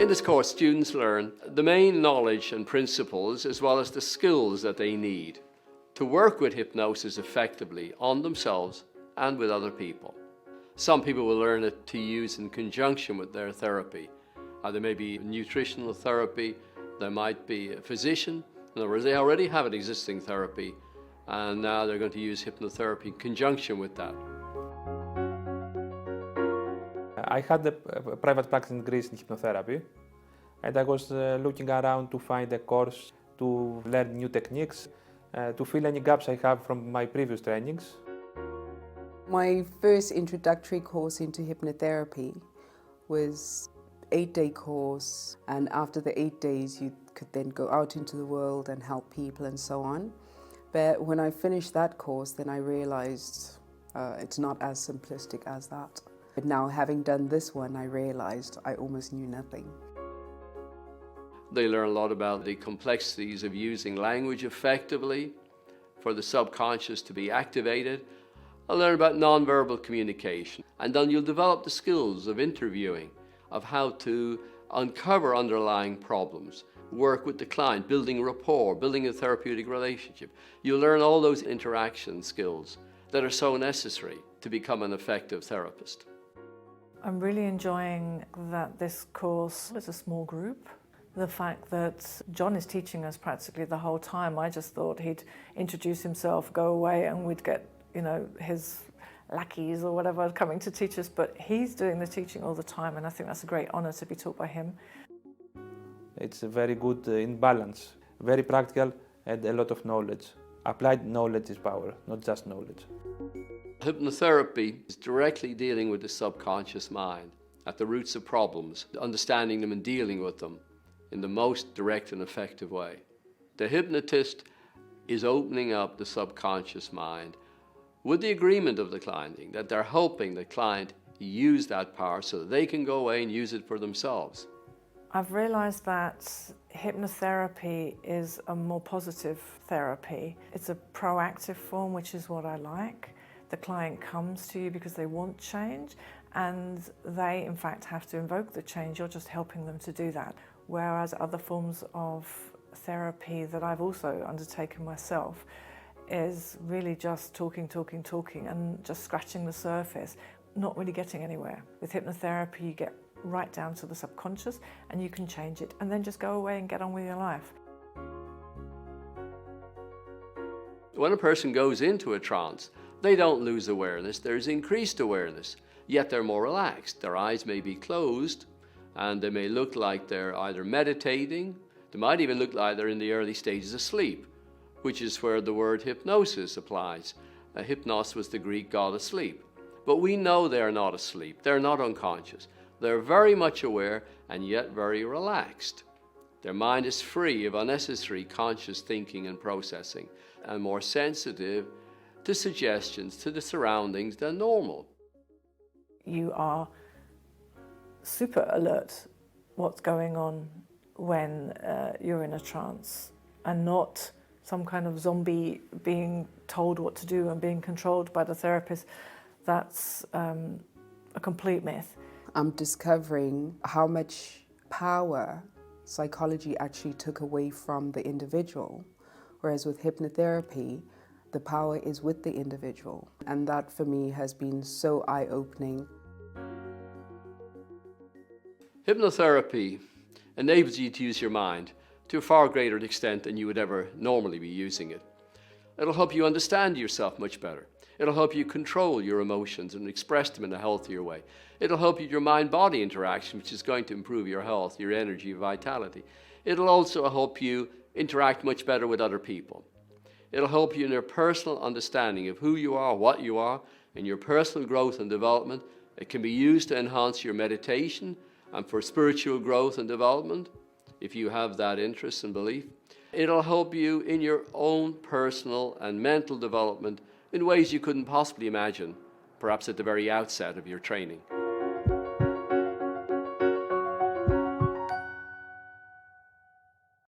In this course, students learn the main knowledge and principles as well as the skills that they need to work with hypnosis effectively on themselves and with other people. Some people will learn it to use in conjunction with their therapy. There may be nutritional therapy, there might be a physician. In other words, they already have an existing therapy, and now they're going to use hypnotherapy in conjunction with that. I had a private practice in Greece in hypnotherapy, and I was looking around to find a course to learn new techniques, to fill any gaps I have from my previous trainings. My first introductory course into hypnotherapy was an 8-day course, and after the 8 days you could then go out into the world and help people and so on. But when I finished that course, then I realized it's not as simplistic as that. But now, having done this one, I realized I almost knew nothing. They learn a lot about the complexities of using language effectively for the subconscious to be activated. I'll learn about nonverbal communication, and then you'll develop the skills of interviewing, of how to uncover underlying problems, work with the client, building rapport, building a therapeutic relationship. You'll learn all those interaction skills that are so necessary to become an effective therapist. I'm really enjoying that this course is a small group. The fact that John is teaching us practically the whole time. I just thought he'd introduce himself, go away, and we'd get, his lackeys or whatever coming to teach us, but he's doing the teaching all the time, and I think that's a great honour to be taught by him. It's very good in balance, very practical and a lot of knowledge. Applied knowledge is power, not just knowledge. Hypnotherapy is directly dealing with the subconscious mind at the roots of problems, understanding them and dealing with them in the most direct and effective way. The hypnotist is opening up the subconscious mind with the agreement of the client, that they're helping the client use that power so that they can go away and use it for themselves. I've realised that hypnotherapy is a more positive therapy. It's a proactive form, which is what I like. The client comes to you because they want change, and they in fact have to invoke the change. You're just helping them to do that. Whereas other forms of therapy that I've also undertaken myself is really just talking and just scratching the surface, not really getting anywhere. With hypnotherapy, you get right down to the subconscious and you can change it and then just go away and get on with your life. When a person goes into a trance, they don't lose awareness, there's increased awareness, yet they're more relaxed. Their eyes may be closed and they may look like they're either meditating, they might even look like they're in the early stages of sleep, which is where the word hypnosis applies. Hypnos was the Greek god of sleep. But we know they're not asleep, they're not unconscious. They're very much aware and yet very relaxed. Their mind is free of unnecessary conscious thinking and processing, and more sensitive to suggestions, to the surroundings than normal. You are super alert what's going on when you're in a trance, and not some kind of zombie being told what to do and being controlled by the therapist. That's a complete myth. I'm discovering how much power psychology actually took away from the individual, whereas with hypnotherapy, the power is with the individual. And that for me has been so eye-opening. Hypnotherapy enables you to use your mind to a far greater extent than you would ever normally be using it. It'll help you understand yourself much better. It'll help you control your emotions and express them in a healthier way. It'll help you with your mind-body interaction, which is going to improve your health, your energy, vitality. It'll also help you interact much better with other people. It'll help you in your personal understanding of who you are, what you are, and your personal growth and development. It can be used to enhance your meditation and for spiritual growth and development, if you have that interest and belief. It'll help you in your own personal and mental development in ways you couldn't possibly imagine, perhaps at the very outset of your training.